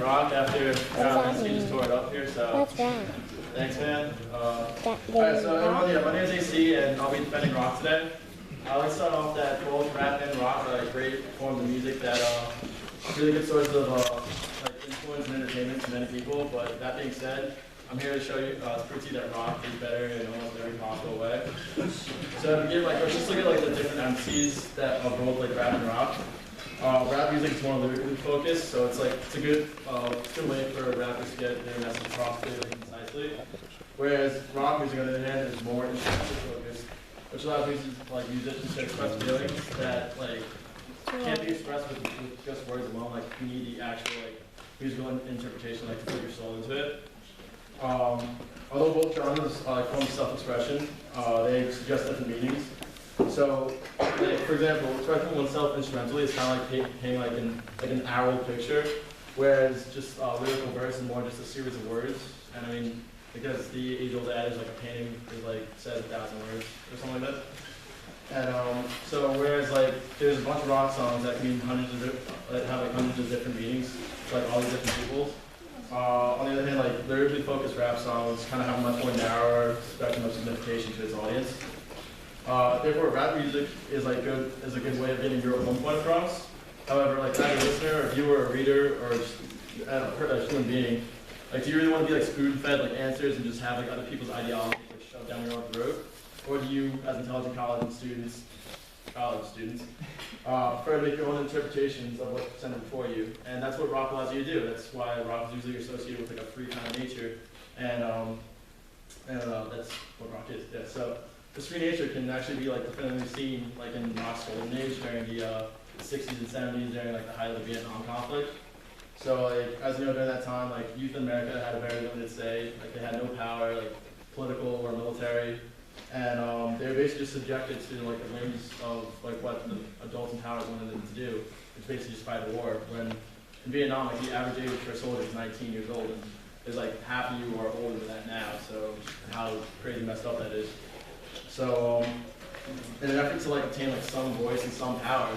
rock after he just tore it up here. So What's wrong? thanks, man. That Alright, so everyone, yeah, my name is AC, and I'll be defending rock today. Let's start off that both rap and rock are like great forms of music that really good sources of like influence and entertainment to many people. But that being said, I'm here to show you, to prove to you that rock is better in almost every possible way. So to begin, like, let's just look at like the different MCs that are both like rap and rock. Rap music is more lyrically focused, so it's a good way for rappers to get their message across clearly and concisely. Whereas rock music, on the other hand, is more instrumental focused, which allows musicians to express feelings that like can't be expressed with just words alone. Like you need the actual musical interpretation, to put your soul into it. Although both genres form self-expression, they suggest different meanings. So, for example, expressing oneself instrumentally is kind of like painting an owl picture, whereas just lyrical verse is more just a series of words. And I mean, because the age-old adage, a painting is says 1,000 words or something like that. And so whereas there's a bunch of rock songs that mean have hundreds of different meanings, all these different peoples. On the other hand, lyrically focused rap songs kind of have a much more narrower spectrum of signification to its audience. Therefore, rap music is a good way of getting your own point across. However, as a listener, a viewer, a reader, or a human being, do you really want to be spoon-fed answers and just have other people's ideologies shoved down your own throat, or do you, as intelligent college students, prefer to make your own interpretations of what's presented before you? And that's what rock allows you to do. That's why rock is usually associated with a free kind of nature, and that's what rock is. Yeah, so this free nature can actually be definitively seen in rock's golden age during the 60s and 70s during the height of the Vietnam conflict. So as you know, during that time, youth in America had a very limited say. They had no power, political or military, and they were basically just subjected to the whims of what the adults in power wanted them to do, which basically just fight a war. When in Vietnam, the average age for a soldier is 19 years old, and there's half of you are older than that now. So how crazy messed up that is. So in an effort to obtain some voice and some power,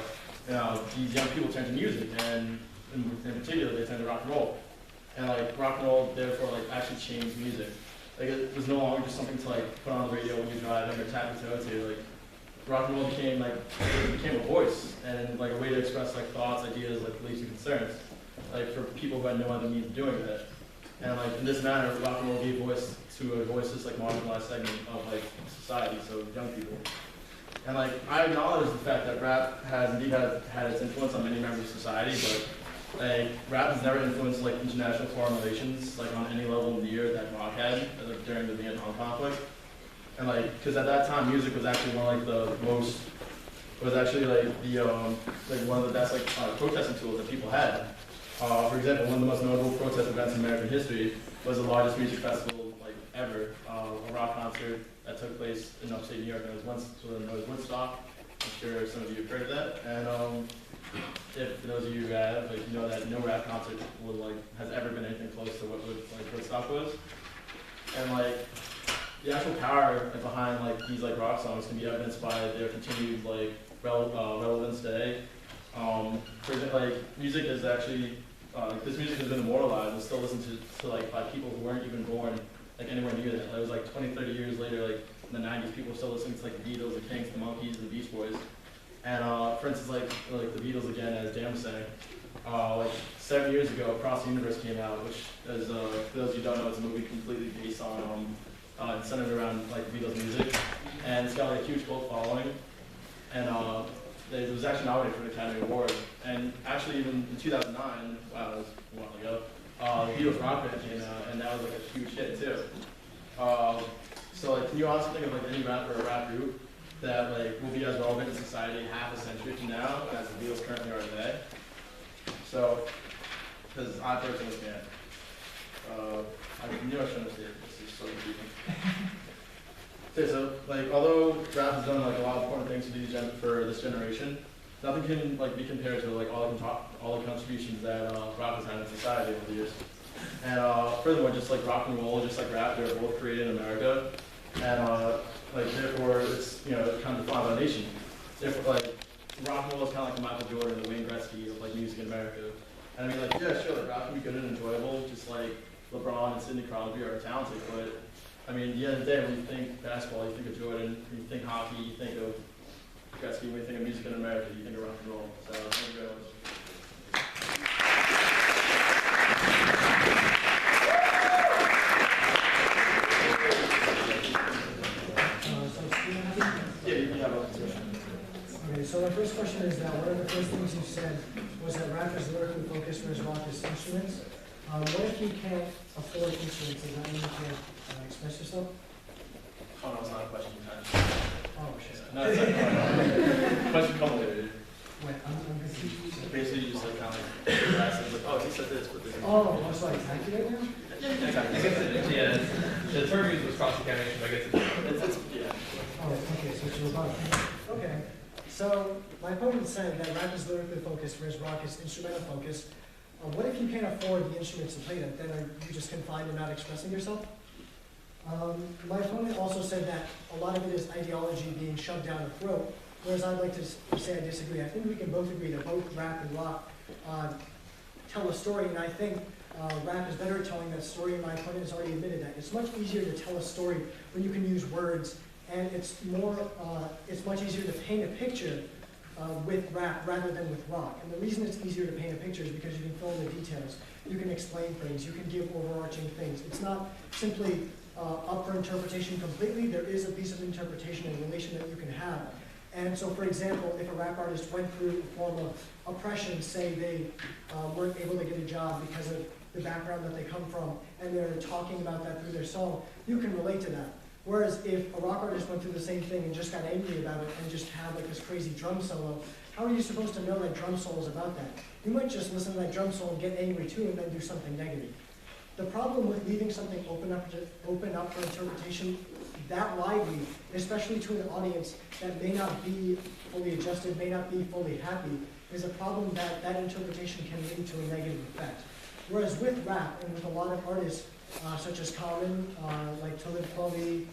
these young people turn to music, and in particular they turn to rock and roll. And rock and roll therefore actually changed music. It was no longer just something to put on the radio when you're driving or tap your toe to. Rock and roll became a voice and a way to express thoughts, ideas, beliefs and concerns, for people who had no other means of doing that. And in this manner, rock and roll gave voice to a voiceless marginalized segment of society, so young people. And I acknowledge the fact that rap has indeed had its influence on many members of society, but rap has never influenced international foreign relations on any level near that rock had during the Vietnam conflict. And because at that time music was actually one of one of the best protesting tools that people had. For example, one of the most notable protest events in American history was the largest music festival ever, a rock concert that took place in upstate New York. It was Woodstock. I'm sure some of you have heard of that. And if for those of you who have, you know that no rap concert has ever been anything close to what Woodstock was. And the actual power behind these rock songs can be evidenced by their continued relevance today. For example, music is actually this music has been immortalized and still listened to by people who weren't even born anywhere near that. It was 20, 30 years later, in the 90s, people were still listening to the Beatles, the Kinks, the Monkees, and the Beach Boys. And for instance, the Beatles again, as Dan was saying, 7 years ago, Across the Universe came out, which is for those of you who don't know, it's a movie completely based on centered around the Beatles music, and it's got a huge cult following. And it was actually nominated for an Academy Award. And actually, even in 2009, wow, that was a while ago, the Beatles Rock Band came out, and that was a huge hit too. So can you honestly think of any rapper or rap group that will be as relevant in society half a century from now as the Beatles currently are today? So, because I personally can't. I knew I shouldn't have said it. This is so confusing. Okay, so although rap has done a lot of important things for this generation, nothing can be compared to all the contributions that rap has had in society over the years. And furthermore, just rock and roll, just rap, they're both created in America, and therefore it's kind of defined by the nation. Therefore, rock and roll is kind of like the Michael Jordan, the Wayne Gretzky of music in America. And I mean, like, yeah, sure, like, rap can be good and enjoyable, just like LeBron and Sidney Crosby are talented, but I mean, at the end of the day, when you think basketball, you think of Jordan, when you think hockey, you think of Gretzky, when you think of music in America, you think of rock and roll. So, thank you very much. Yeah, you can have a discussion. Okay, so the first question is that one of the first things you said was that rap is lyrically focused, whereas rock is instruments. What if you can't afford instruments? Does that mean you can't express yourself? Oh, no, it's not a question. Oh, shit. No, it's not. Question complicated. Wait, I'm confused. Basically, you just like kind of like, oh, he said this, but this. Oh, I'm sorry, thank you right now? Yeah, exactly. I guess yeah, the term used was cross-examination, but I guess It's yeah. Oh, okay, so it's rebuttal. Okay, so my opponent said that rap is lyrically focused, whereas rock is instrumental focused. What if you can't afford the instruments to play them? Then are you just confined to not expressing yourself? My opponent also said that a lot of it is ideology being shoved down the throat, whereas I'd like to say I disagree. I think we can both agree that both rap and rock tell a story, and I think rap is better at telling that story, and my opponent has already admitted that. It's much easier to tell a story when you can use words, and it's much easier to paint a picture with rap rather than with rock. And the reason it's easier to paint a picture is because you can fill in the details, you can explain things, you can give overarching things. It's not simply up for interpretation completely. There is a piece of interpretation and relation that you can have. And so, for example, if a rap artist went through a form of oppression, say they weren't able to get a job because of the background that they come from, and they're talking about that through their song, you can relate to that. Whereas if a rock artist went through the same thing and just got angry about it and just had like this crazy drum solo, how are you supposed to know that drum solo is about that? You might just listen to that drum solo and get angry too and then do something negative. The problem with leaving something open up for interpretation that widely, especially to an audience that may not be fully adjusted, may not be fully happy, is a problem that that interpretation can lead to a negative effect. Whereas with rap and with a lot of artists, such as Common, like Talib Kweli,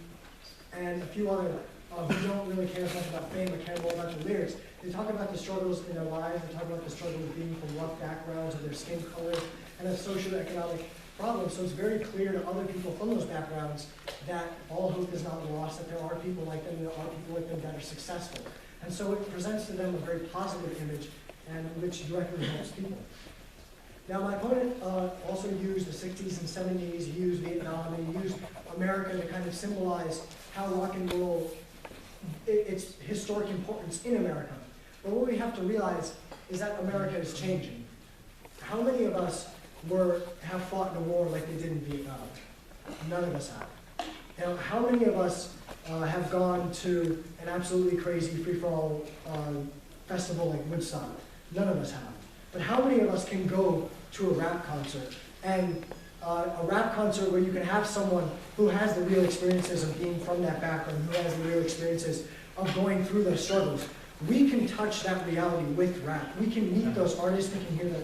and a few other who don't really care as much about fame but care more about the lyrics, they talk about the struggles in their lives, they talk about the struggle of being from rough backgrounds, of their skin color, and of socioeconomic problems. So it's very clear to other people from those backgrounds that all hope is not lost, that there are people like them, there are people like them that are successful. And so it presents to them a very positive image, and which directly helps people. Now, my opponent also used the 60s and 70s, he used Vietnam, and he used America to kind of symbolize how rock and roll, its historic importance in America. But what we have to realize is that America is changing. How many of us have fought in a war like they did in Vietnam? None of us have. Now, how many of us have gone to an absolutely crazy free-for-all festival like Woodstock? None of us have. But how many of us can go to a rap concert? And a rap concert where you can have someone who has the real experiences of being from that background, who has the real experiences of going through those struggles. We can touch that reality with rap. We can meet those artists, we can hear that.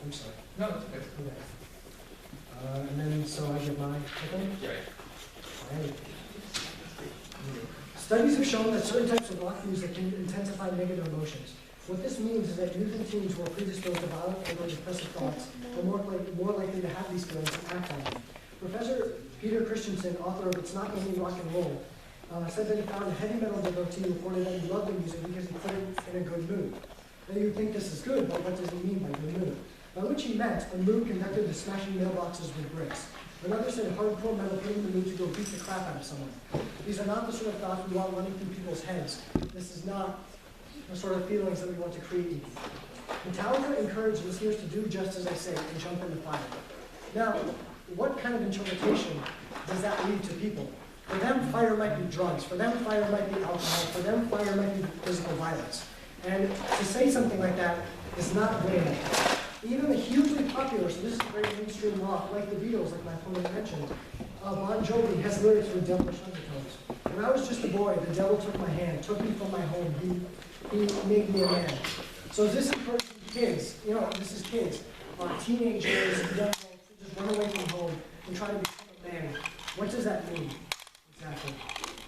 I'm sorry. no, it's okay. Okay. And then, so I get my opinion? Yeah. Right. Studies have shown that certain types of rock music can intensify negative emotions. What this means is that youth and teens who are predisposed to violent or depressive thoughts are more likely to have these feelings and act on them. Professor Peter Christensen, author of It's Not Only Rock and Roll, said that he found a heavy metal devotee who reported that he loved the music because he put it in a good mood. Now you'd think this is good, but what does he mean by good mood? By which he meant a mood conducted to smashing mailboxes with bricks. Another said hardcore metal put in the mood to go beat the crap out of someone. These are not the sort of thoughts we want running through people's heads. This is not the sort of feelings that we want to create. Metallica encouraged listeners to do just as I say and jump in the fire. Now, what kind of interpretation does that lead to people? For them, fire might be drugs. For them, fire might be alcohol. For them, fire might be physical violence. And to say something like that is not good enough. Even the hugely popular, so this is very mainstream rock, like the Beatles, like my opponent mentioned, Bon Jovi has lyrics with devilish undertones. When I was just a boy, the devil took my hand, took me from my home. He made me a man. So this encourages kids, this is kids, teenagers, young adults, to just run away from home and try to become a man. What does that mean? Exactly.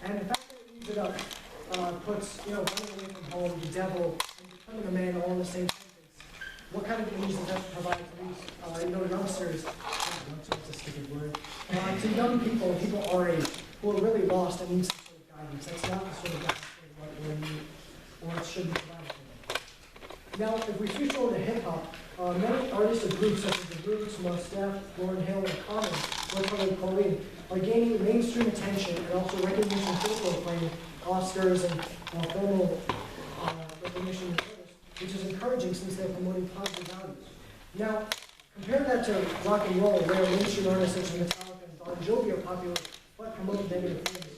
And the fact that it leaves it up puts, running away from home, the devil, and becoming a man all in the same sentence. what kind of music does that provide to these, youngsters, that's a stupid word, to young people, people our age, who are really lost and need some sort of guidance. That's not the sort of guidance they need, or it should be provided for them. Now, if we switch over to hip-hop, many artists or groups such as The Roots, Mos Def, Lauryn Hill, and Common, or Pauline, are gaining mainstream attention and also recognition, critical acclaim, Oscars, and formal recognition and notice, which is encouraging since they're promoting positive values. Now, compare that to rock and roll, where mainstream artists such as Metallica and Bon Jovi are popular, but promote negative things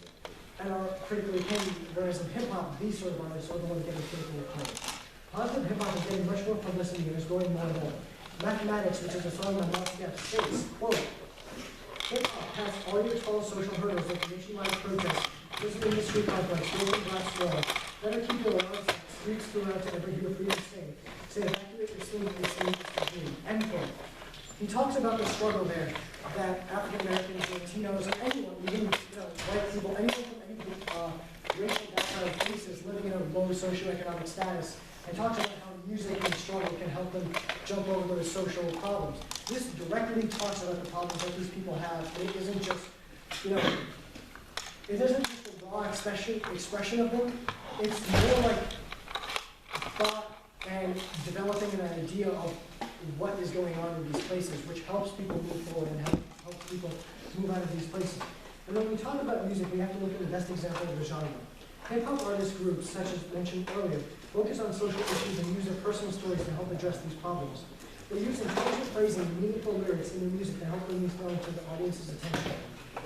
and are critically acclaimed, whereas in hip-hop, these sort of artists are the ones getting critical acclaim. Positive hip-hop is getting much more publicity and is growing more and more. Mathematics, which is a song by Mos Def, states, quote, hip-hop passed all your tall social hurdles like nationwide protests, visiting the street complex, building Black Wall, better keep your lives on streets throughout to ever hear freedom sing. Say evacuate your sleep, your sleep, your dream. End quote. He talks about the struggle there that African Americans, Latinos, or anyone, even white people, anyone from any racial background or places living in a low socioeconomic status, and talks about how music and struggle can help them jump over those social problems. This directly talks about the problems that these people have. It isn't just, it isn't just a raw expression of them. It's more like thought and developing an idea of what is going on in these places, which helps people move forward and helps people move out of these places. And when we talk about music, we have to look at the best example of the genre. Hip-hop artist groups, such as mentioned earlier, focus on social issues and use their personal stories to help address these problems. They use intelligent phrasing and meaningful lyrics in their music to help bring these songs to the audience's attention.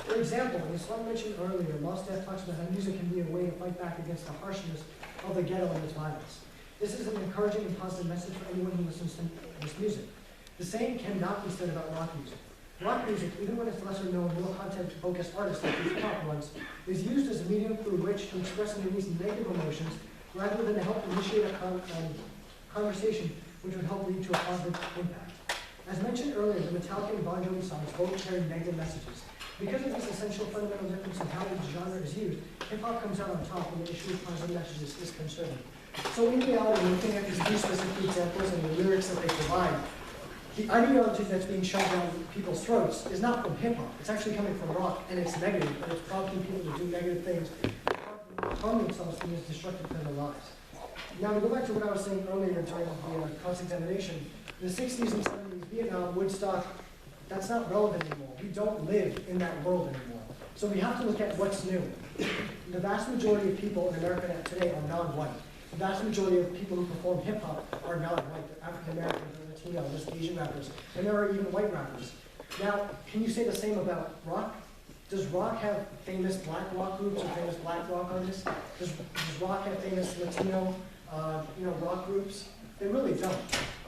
For example, in the song mentioned earlier, Mos Def talks about how music can be a way to fight back against the harshness of the ghetto and its violence. This is an encouraging and positive message for anyone who listens to this music. The same cannot be said about rock music. Rock music, even when it's lesser known, more content-focused artists like these pop ones, is used as a medium through which to express and release negative emotions rather than to help initiate a conversation which would help lead to a positive impact. As mentioned earlier, the Metallica and Bon Jovi songs both carry negative messages. Because of this essential fundamental difference in how the genre is used, hip-hop comes out on top when the issue of positive messages is concerned. So in reality, looking at these two specific examples and the lyrics that they provide, the ideology that's being shoved down people's throats is not from hip-hop. It's actually coming from rock, and it's negative, and it's prompting people to do negative things, harm themselves and is destructive to their lives. Now, to go back to what I was saying earlier during the cross-examination, in the 60s and 70s, Vietnam, Woodstock, that's not relevant anymore. We don't live in that world anymore. So we have to look at what's new. The vast majority of people in America today are non-white. The vast majority of people who perform hip-hop are non-white. They're African Americans, they're Latino, there's Asian rappers, and there are even white rappers. Now, can you say the same about rock? Does rock have famous black rock groups or famous black rock artists? Does rock have famous Latino, rock groups? They really don't.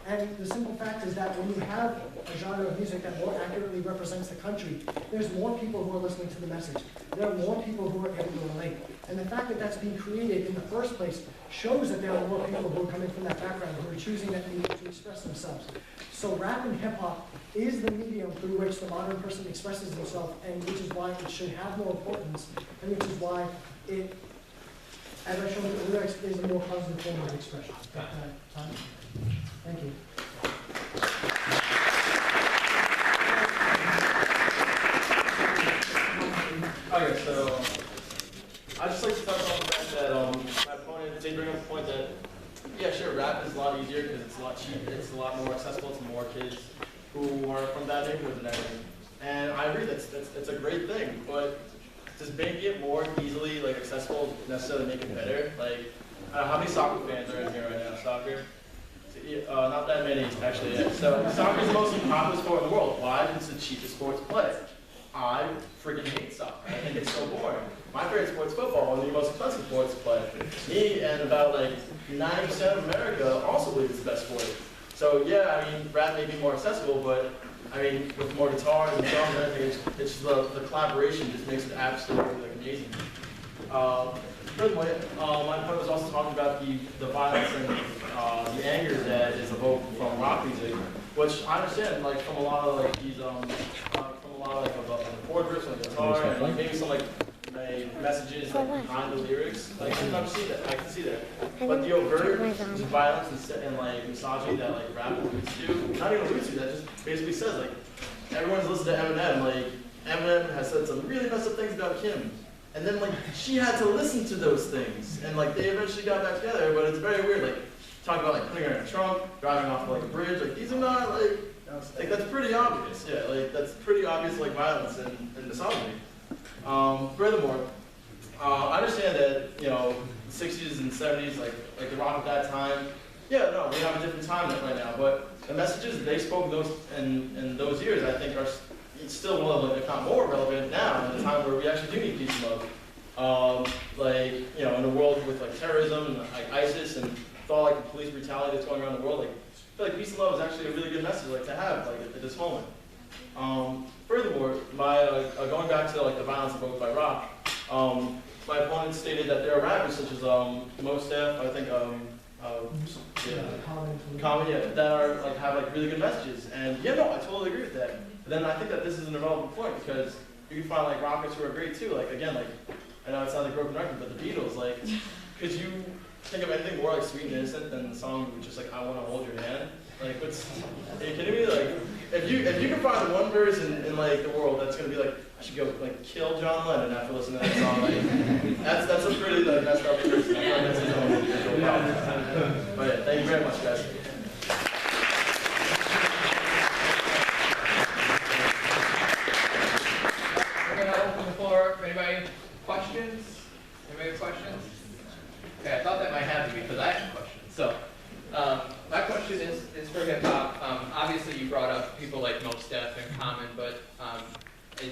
And the simple fact is that when you have a genre of music that more accurately represents the country, there's more people who are listening to the message. There are more people who are able to relate. And the fact that that's being created in the first place shows that there are more people who are coming from that background who are choosing that medium to express themselves. So rap and hip-hop is the medium through which the modern person expresses themselves, and which is why it should have more importance, and which is why it, as I showed you, the lyrics is a more positive form of expression. Thank you. Okay, so I'd just like to touch on the fact that my opponent did bring up the point that, yeah, sure, rap is a lot easier because it's a lot cheaper, it's a lot more accessible to more kids who are from that neighborhood and everything. And I agree that's a great thing, but does making it more easily accessible necessarily make it better? How many soccer fans are in here right now? Soccer? Not that many, actually. Yeah. So soccer is the most popular sport in the world. Why? Because it's the cheapest sport to play. I freaking hate soccer. I think it's so boring. My favorite sport is football, one of the most expensive sports to play. Me and about 90% of America also believe it's the best sport. So yeah, I mean, rap may be more accessible, but I mean, with more guitars and drums and everything, it's just the collaboration just makes it absolutely amazing. Furthermore, my point was also talking about the violence and the anger that is evoked from rock music, which I understand, from a lot of these, from a lot of the chord riffs on the guitar, and maybe some messages like behind the lyrics. Like I can see that. I can see that. But the overt violence and like misogyny that like rap alludes to, not even alludes to, that just basically says like everyone's listened to Eminem. Like Eminem has said some really messed up things about Kim, and then like she had to listen to those things, and like they eventually got back together. But it's very weird. Like talk about like putting her in a trunk, driving off like a bridge. Like these are not like that's pretty obvious. Yeah, like that's pretty obvious like violence and misogyny. Furthermore, I understand that, you know, the 60s and 70s, like the rock at that time, yeah, no, we have a different time right now, but the messages they spoke in those years, I think, are still relevant, if not more relevant now, in a time where we actually do need peace and love. Like, you know, in a world with like terrorism and like ISIS and with all like the police brutality that's going around the world, like, I feel like peace and love is actually a really good message like to have like at this moment. Furthermore, going back to like the violence evoked by rock, my opponent stated that there are rappers such as Mos Def, I think, Common, yeah, that are like have like really good messages, and yeah, no, I totally agree with that. But then I think that this is an irrelevant point because you can find like rockers who are great too. Like again, like I know it sounds like a broken record, but the Beatles, like, could you think of anything more like sweet and innocent than the song just like I Want to Hold Your Hand? Like, what's, are you kidding me? Like, if you can find one person in like the world that's gonna be like, I should go like kill John Lennon after listening to that song, like, that's a pretty like messed up person. I feel like that's his own individual problem. But yeah, thank you very much, guys. We're gonna open the floor for anybody questions. Anybody have questions? Okay, I thought that might happen because I have questions. So. My question is for hip hop. Obviously, you brought up people like Mos Def and Common, but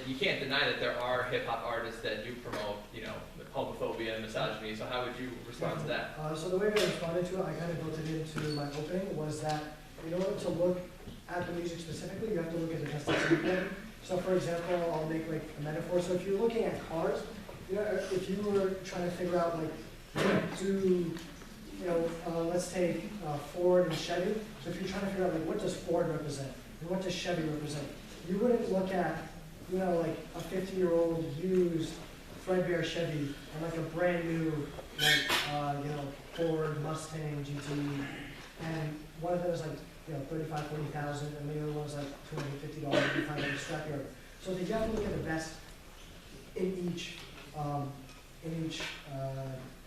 you can't deny that there are hip hop artists that do promote, you know, homophobia and misogyny. So how would you respond to that? So the way I responded to it, I kind of built it into my opening, was that in order to look at the music specifically, you have to look at the best example. So for example, I'll make like a metaphor. So if you're looking at cars, you know, if you were trying to figure out like, let's take Ford and Chevy. So if you're trying to figure out like what does Ford represent and what does Chevy represent, you wouldn't look at, you know, like a 50-year-old used threadbare Chevy and like a brand new like Ford Mustang GT, and one of them is like 35,000, 40,000, and the other one's like $250. You find like a scrapyard. So you have to look at the best in each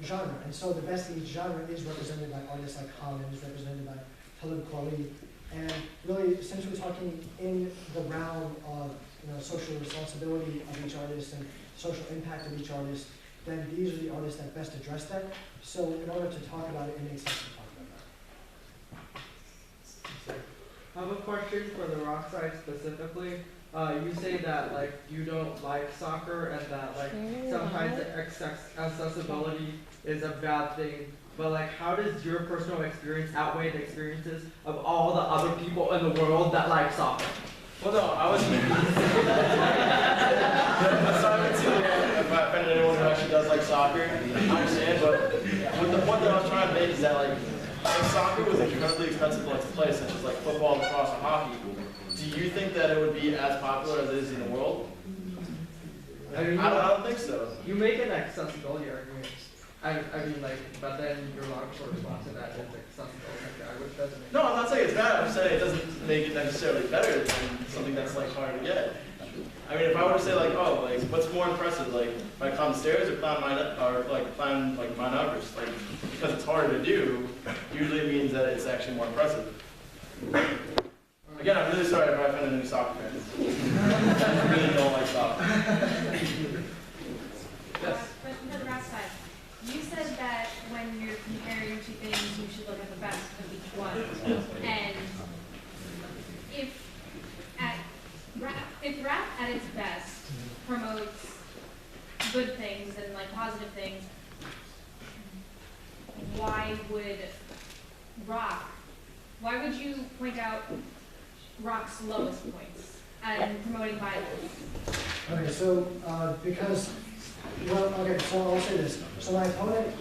genre. And so the best in each genre is represented by artists like Common, is represented by Talib Kweli. And really, since we're talking in the realm of social responsibility of each artist and social impact of each artist, then these are the artists that best address that. So in order to talk about it, it makes sense to talk about that. I have a question for the rock side specifically. You say that like you don't like soccer and that like sometimes accessibility is a bad thing, but like how does your personal experience outweigh the experiences of all the other people in the world that like soccer? Well, no, I was. If I offended anyone who actually does like soccer, I understand, but the point that I was trying to make is that like if soccer was incredibly expensive to play, such as like football, lacrosse, or hockey, do you think that it would be as popular as it is in the world? I don't think so. You make an accessibility argument. I mean, like, but then your logical response to that is accessibility, which doesn't make No, I'm not saying it's bad. I'm saying it doesn't make it necessarily better than something that's like hard to get. I mean, if I were to say like, oh, like, what's more impressive, like, if I climb the stairs or climb Mount Everest, like, because it's harder to do, usually it means that it's actually more impressive. Again, I'm really sorry if I offended any soccer fans. I really don't like soccer. Yes. Question for the rap side. You said that when you're comparing two things, you should look at the best of each one. And if rap at its best promotes good things and like positive things, why would you point out rock's lowest points and promoting violence? Okay, so so I'll say this. So my opponent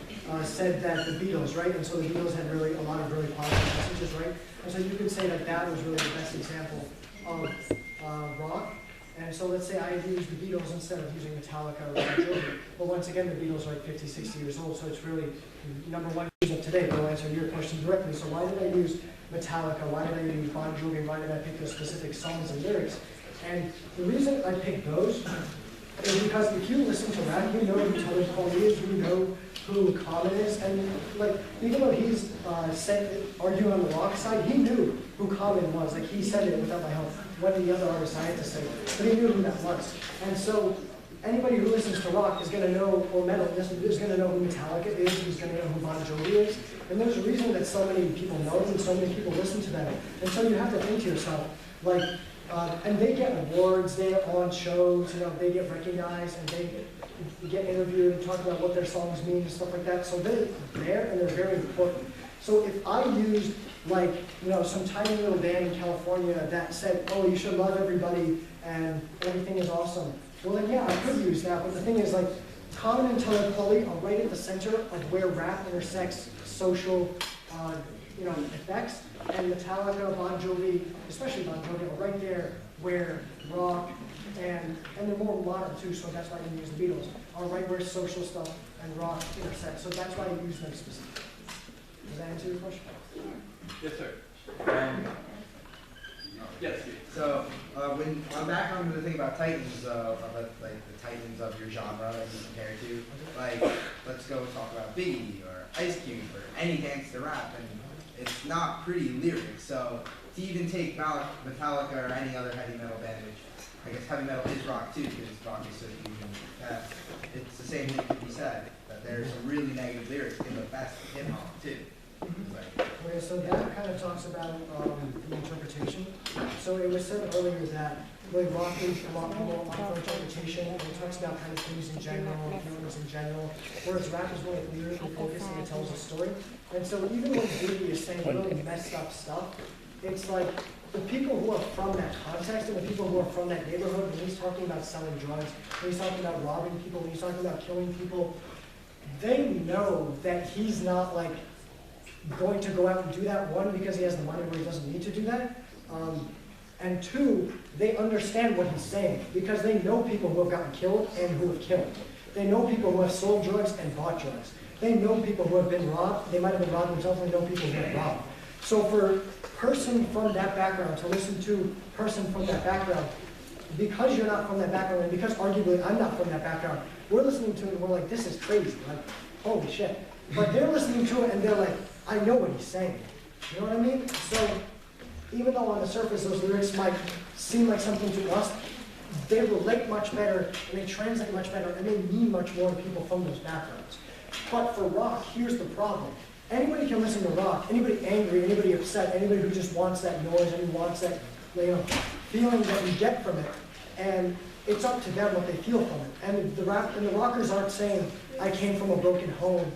said that the Beatles, right? And so the Beatles had a lot of really positive messages, right? And so you could say that that was really the best example of rock. And so let's say I use the Beatles instead of using Metallica or Bon Jovi. But once again, the Beatles are like 50, 60 years old, so it's really number one use of today. I'll answer your question directly. So why did I use Metallica? Why did I use Bon Jovi? Why did I pick those specific songs and lyrics? And the reason I picked those is because if you listen to rap, you know who Tony Pauly is, you know who Common is, and like even though he's arguing on the rock side, he knew who Common was. Like he said it without my help. One of the other artists I had to say, but he knew who that was. And so anybody who listens to rock is going to know, or metal is going to know who Metallica is, who's going to know who Bon Jovi is. And there's a reason that so many people know them and so many people listen to them. And so you have to think to yourself, like, and they get awards, they're on shows, you know, they get recognized and they get interviewed and talk about what their songs mean and stuff like that. So they're there and they're very important. So if I used like, you know, some tiny little band in California that said, oh, you should love everybody and everything is awesome. Well then yeah, I could use that, but the thing is like, Common and Talib Kweli are right at the center of where rap intersects social, you know, effects, and Metallica, Bon Jovi, especially Bon Jovi, are right there where rock and they're more modern too, so that's why I didn't use the Beatles, are right where social stuff and rock intersect. So that's why I use them specifically. Does that answer your question? Yes, sir. Yes, Steve. So, when on back on the thing about Titans, about like the Titans of your genre that you compare to, like let's go talk about Biggie or Ice Cube or any gangster rap, and it's not pretty lyrics. So to even take Metallica or any other heavy metal band, which I guess heavy metal is rock too, because rock is so huge. It's the same thing that you said, that there's some really negative lyrics in the best hip hop too. Like, Okay, so that kind of talks about the interpretation. So it was said earlier that really rock is a lot more for interpretation. It talks about kind of things in general, feelings in general, whereas rap is really lyrically focused and it tells a story. And so even when Biggie is saying really messed up stuff, it's like the people who are from that context and the people who are from that neighborhood, when he's talking about selling drugs, when he's talking about robbing people, when he's talking about killing people, they know that he's not like going to go out and do that, one, because he has the money where he doesn't need to do that, and two, they understand what he's saying, because they know people who have gotten killed and who have killed. They know people who have sold drugs and bought drugs. They know people who have been robbed. They might have been robbed themselves, and they know people who have been robbed. So for a person from that background to listen to a person from that background, because you're not from that background, and because arguably I'm not from that background, we're listening to it and we're like, this is crazy, like, holy shit. But they're listening to it and they're like, I know what he's saying. You know what I mean? So even though on the surface those lyrics might seem like something to us, they relate much better and they translate much better and they mean much more to people from those backgrounds. But for rock, here's the problem. Anybody can listen to rock, anybody angry, anybody upset, anybody who just wants that noise and who wants that, you know, feeling that you get from it. And it's up to them what they feel from it. And the rockers aren't saying, I came from a broken home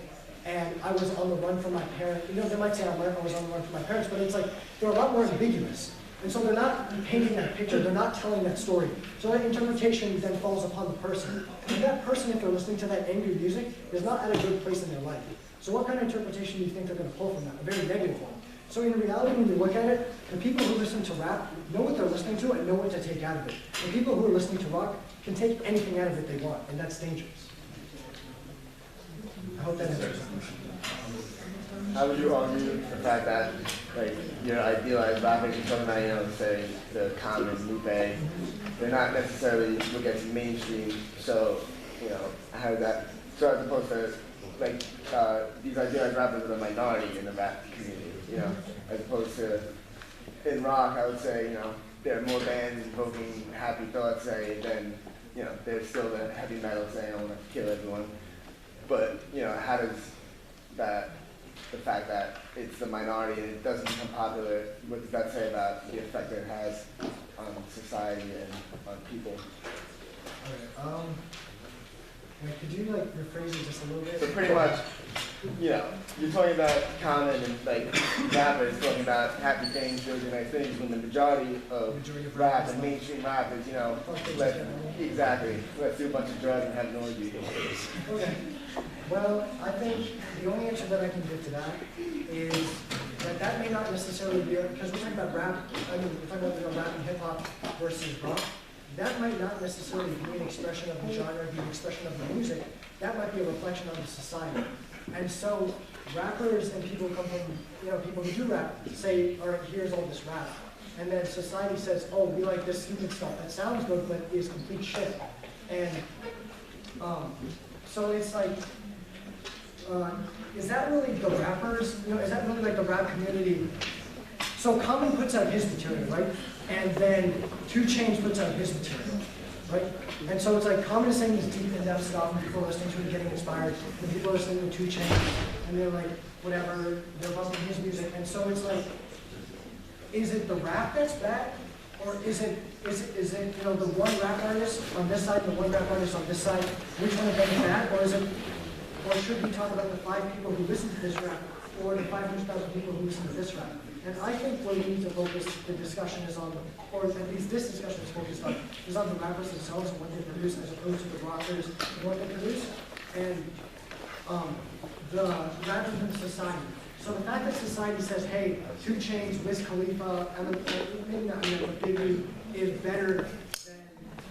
and I was on the run from my parents. You know, they might say I was on the run from my parents, but it's like, they're a lot more ambiguous. And so they're not painting that picture, they're not telling that story. So that interpretation then falls upon the person. And that person, if they're listening to that angry music, is not at a good place in their life. So what kind of interpretation do you think they're going to pull from that? A very negative one. So in reality, when you look at it, the people who listen to rap know what they're listening to and know what to take out of it. The people who are listening to rock can take anything out of it they want, and that's dangerous. I hope that answers the question. How would you argue the fact that, like, your idealized rappers are talking about, you know, say, the Common, Lupe, they're not necessarily look at mainstream, so, you know, how that, so as opposed to, like, these idealized rappers are the minority in the rap community, you know, as opposed to, in rock, I would say, you know, there are more bands invoking happy thoughts, say, than, you know, there's still the heavy metal saying, I want to kill everyone. But, you know, how does that, the fact that it's the minority and it doesn't become popular, what does that say about the effect that it has on society and on people? Alright, wait, could you like rephrase it just a little bit? So pretty much, you know, you're talking about Common and like rappers talking about happy things, doing nice things, when the majority of rap and mainstream rap is, you know, let's do a bunch of drugs and have noisy. Okay. Well, I think the only answer that I can give to that is that may not necessarily be, because we're talking about rap, I mean, we're talking about, you know, rap and hip hop versus rock. that might not necessarily be an expression of the genre, be an expression of the music. That might be a reflection of the society. And so rappers and people who come from, people who do rap say, all right, here's all this rap. And then society says, oh, we like this stupid stuff that sounds good but is complete shit. And so it's like, is that really the rappers? Is that really like the rap community? So Common puts out his material, right? And then 2 Chainz puts out his material, right? And so it's like Common is saying this deep in-depth stuff, and people are listening to it, getting inspired, and people are listening to 2 Chainz, and they're like, whatever, they're bumping his music. And so it's like, is it the rap that's bad? Or is it the one rap artist on this side and the one rap artist on this side? Which one of them is bad? Or should we talk about the 5 people who listen to this rap, or the 500,000 people who listen to this rap? And I think where we need to focus the discussion is on, or at least this discussion is focused on, is on the rappers themselves and what they produce, as opposed to the rockers and what they produce, and the rappers in society. So the fact that society says, hey, 2 Chainz, Wiz Khalifa, maybe not but Biggie is better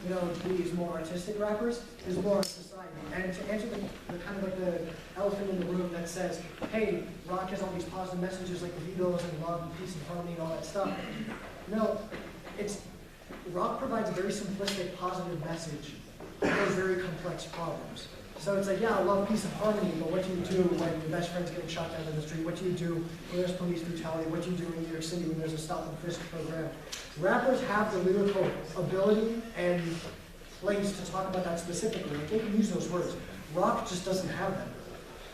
than these more artistic rappers is more on society. And to answer the kind of like the elephant in the room that says, hey, rock has all these positive messages like the Beatles and love and peace and harmony and all that stuff. No, rock provides a very simplistic positive message for very complex problems. So it's like, yeah, I love peace and harmony, but what do you do when your best friend's getting shot down in the street? What do you do when there's police brutality? What do you do in New York City when there's a stop and frisk program? Rappers have the lyrical ability and place to talk about that specifically. Like, they can use those words. Rock just doesn't have them.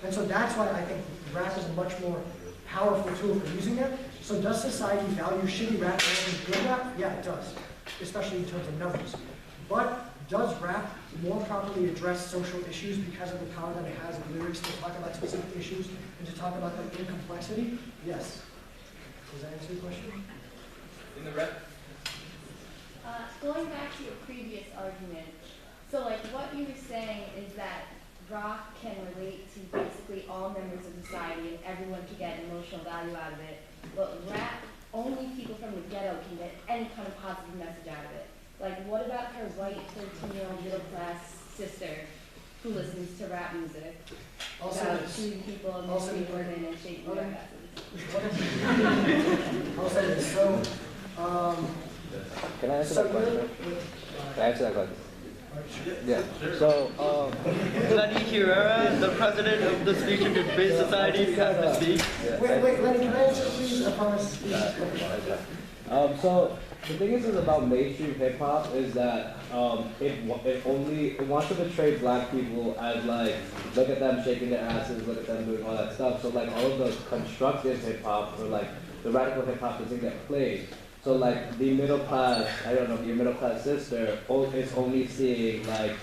And so that's why I think rap is a much more powerful tool for using it. So does society value shitty rap more than good rap? Yeah, it does, especially in terms of numbers. But does rap more properly address social issues because of the power that it has in lyrics to talk about specific issues and to talk about them in complexity? Yes. Does that answer your question? In the red? Going back to your previous argument, so like what you were saying is that rock can relate to basically all members of society and everyone can get emotional value out of it, but rap, only people from the ghetto can get any kind of positive message out of it. Like, what about her white 13-year-old middle-class sister who listens to rap music about shooting people and missing women and shaking their asses? I'll say this. So, can I answer that question? Can I answer that question? Yeah. So, Lenny Herrera, the president of the Speech and Debate Society, has to speak. Wait, Lenny, can I answer, please? I promise. So the thing is about mainstream hip hop is that it wants to portray black people as like, look at them shaking their asses, look at them doing all that stuff. So like all of the constructive hip hop or like the radical hip hop doesn't get played. So like the middle class, your middle class sister is only seeing like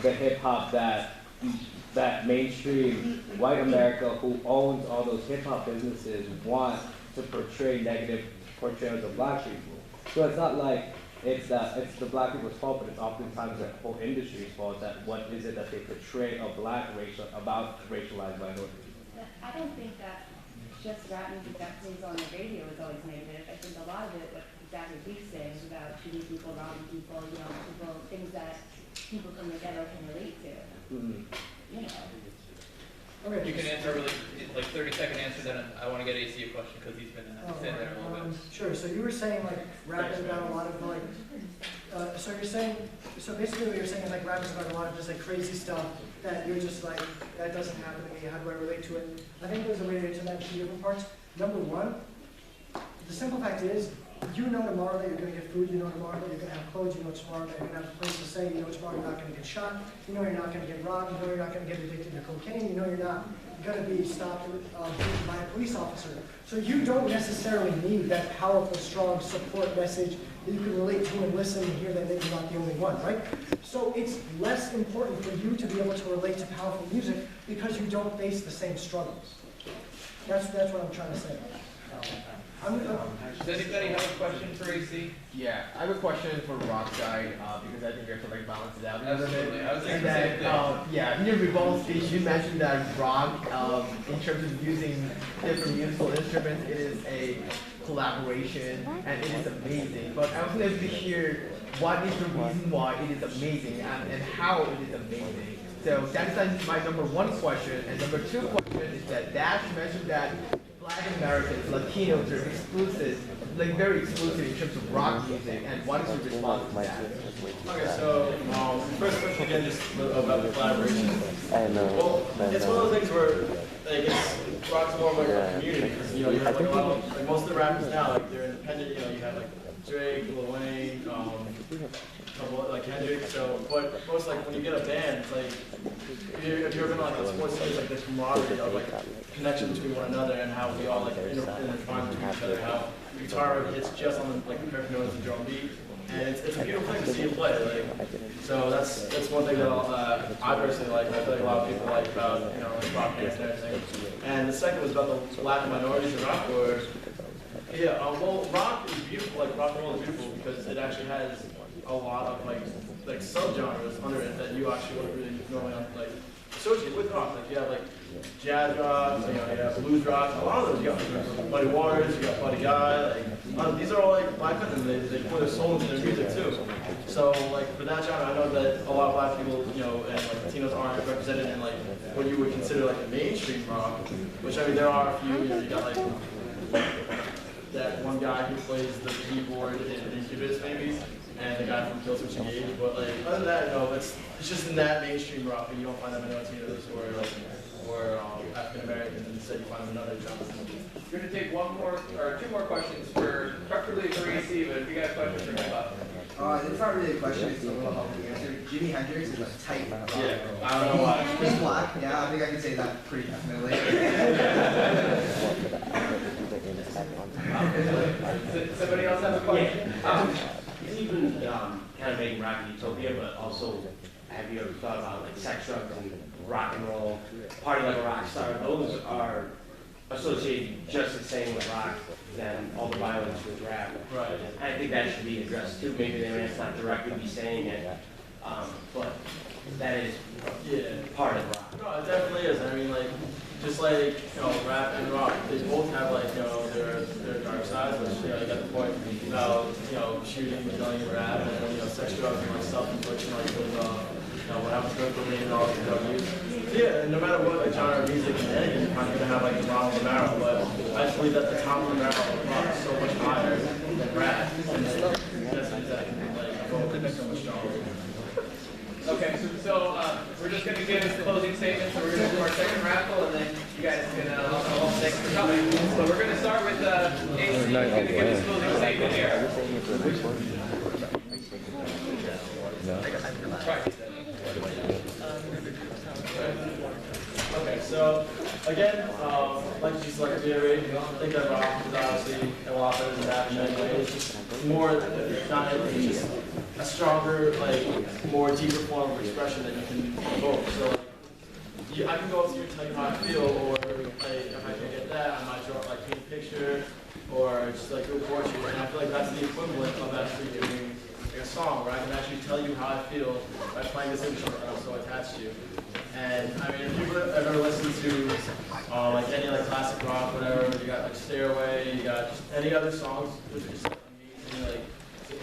the hip hop that mainstream white America who owns all those hip hop businesses want to portray negative portrayals of black people. So it's not like it's the black people's fault, but it's oftentimes the whole industry's fault. That what is it that they portray about racialized minorities? I don't think that just rap music that plays on the radio is always negative. I think a lot of it, what exactly Luke's saying, is about shooting people, robbing people, things that people from the ghetto can relate to. Mm-hmm. Okay. You can answer really, like 30-second answer, then I want to get AC a question because he's been sitting there a little bit. Sure, so you were saying like rap is about a lot of like, so basically what you're saying is like rap is about a lot of just like crazy stuff that you're just like, that doesn't happen to me, how do I relate to it? I think there's a way to answer that in 2 different parts. Number one, the simple fact is, you know tomorrow that you're going to get food, you know tomorrow that you're going to have clothes, you know tomorrow that you're going to have a place to stay, you know tomorrow you're not going to get shot, you know you're not going to get robbed, you know you're not going to get addicted to cocaine, you know you're not going to be stopped by a police officer. So you don't necessarily need that powerful, strong support message that you can relate to and listen and hear that you're not the only one, right? So it's less important for you to be able to relate to powerful music because you don't face the same struggles. That's what I'm trying to say. Does anybody have a question for AC? Yeah, I have a question for Rockside because I think you have to like balance it out a little bit. Absolutely. I was thinking And the same then, thing. yeah, in your rebuttal speech, you mentioned that rock, in terms of using different musical instruments, it is a collaboration and it is amazing. But I was able to hear what is the reason why it is amazing and how it is amazing. So that's my number one question. And number two question is that Dash mentioned that Black Americans, Latinos are exclusive, like very exclusive in terms of rock music. And what is your response to that? Okay, so first question again, just about the collaboration. Well, it's one of those things where like rock's more of like a community because you have like a lot of like most of the rappers now like they're independent. You have like Drake, Lil Wayne, couple like Kendrick. So, but most like when you get a band, it's like if you're gonna like a sports team, like this camaraderie of like connection between one another and how we all like intertwine between each other. How the guitar hits just on the like the perfect note of the drum beat. And it's a beautiful thing to see you play. Like, so that's one thing that I personally like. I feel like a lot of people like about like rock bands and everything. And the second was about the Latin minorities in rock. Where well, rock is beautiful. Like rock and roll is beautiful because it actually has a lot of like subgenres under it that you actually wouldn't really normally like associate with rock. Like you have like jazz rock, you have blues rock. A lot of those you got Buddy Waters, you got Buddy Guy. Like these are all like black men, and they put their soul into their music too. So like for that genre, I know that a lot of black people, and like Latinos aren't represented in like what you would consider like a mainstream rock. Which I mean, there are a few. You got like that one guy who plays the keyboard in Incubus maybe, and the guy from Killswitch Engage. But like other than that, no, it's just in that mainstream rock, and you don't find that many Latinos or African Americans, and instead you find them in other genres. We're gonna take one more or two more questions for preferably for EC, but if you got questions for hip hop. It's not really a question, it's a little helpful answer. Jimi Hendrix is a tight rock. Yeah, I don't know why. He's black, yeah, I think I can say that pretty definitely. Somebody else have a question? It's even kind of making rock utopia, but also have you ever thought about like sex, drugs, and rock and roll, party like a rock star? Those are associated just the same with rock than all the violence with rap. Right. I think that should be addressed too. Maybe they may not directly be saying it, but that is part of rock. No, it definitely is. I mean, like, just like, rap and rock, they both have, like, their dark sides, which, you got the point about, shooting and killing in rap, and then, sex, drugs, and, like, self-infliction, like, with, what happens to cocaine and all the drug use. So, yeah, and no matter what, like, genre of music and anything, you're kind of going to have, like, the bottom of the barrel, but I just believe that the top of the barrel of rock is so much higher than rap, and that's exactly, like, so much stronger. Okay, so we're just going to give closing statements, so we're going to do our second raffle, and then you guys can all thanks for coming. So we're going to start with AC, who's going to give his closing statement here. Okay, so again, like just like reiterate, I think that rock is obviously a lot better than that in many ways. It's just more, not anything, it's just a stronger, like, more deeper form of expression that you can evoke. So, like, I can go up to you and tell you how I feel, or like, if I can get that, I might draw, like, paint a picture, or just like do a portrait. And I feel like that's the equivalent of actually doing like a song, where I can actually tell you how I feel by playing this instrument that I'm so attached to. And I mean, if you've ever listened to like any like classic rock, whatever, you got like Stairway, you got just any other songs, which are just like amazing, like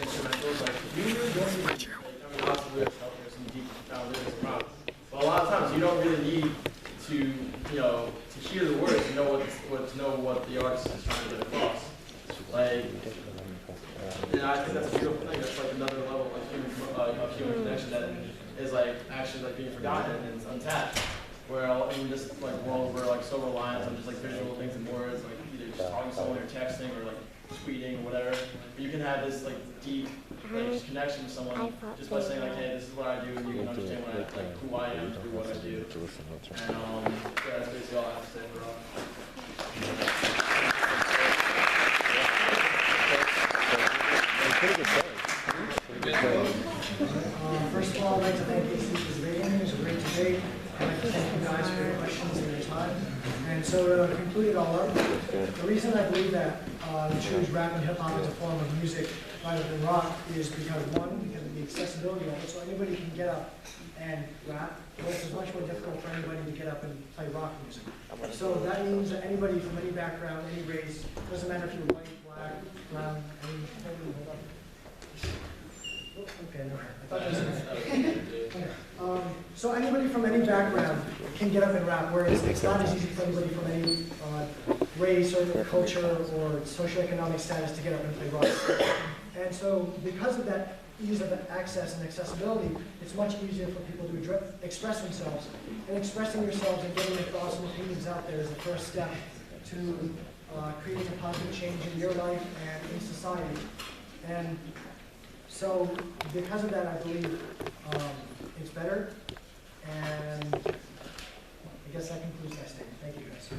instrumentals, like you really don't need, like, I mean, lots of lyrics out there, some deep profound lyrics in rock, but a lot of times you don't really need to, to hear the words to know what the artist is trying to get across. Like, and I think that's a beautiful thing. That's like another level of human connection that is like actually like being forgotten and it's untapped. Where in this like world we're like so reliant on just like visual things and words, like either just talking to someone or texting or like tweeting or whatever. But you can have this like deep just connection with someone just by saying like, hey, this is what I do, and you can understand what who I am through what I do. And yeah, that's basically all I have to say for First of all, I'd like to thank AC for the meeting. It was a great debate. I'd like to thank you guys for your questions and your time. And so to conclude it all up, the reason I believe that choose rap and hip hop as a form of music rather than rock is because one, because of the accessibility of it, so anybody can get up and rap, but it's much more difficult for anybody to get up and play rock music. So that means that anybody from any background, any race, doesn't matter if you're white, black, brown, any, hold up. Okay, no, I thought that was okay. So anybody from any background can get up and rap, whereas it's not as easy for anybody from any race or culture or socioeconomic status to get up and play rock. And so because of that ease of access and accessibility, it's much easier for people to express themselves. And expressing yourselves and getting your thoughts and opinions out there is the first step to creating a positive change in your life and in society. And so because of that, I believe it's better. And I guess that concludes my statement. Thank you, guys.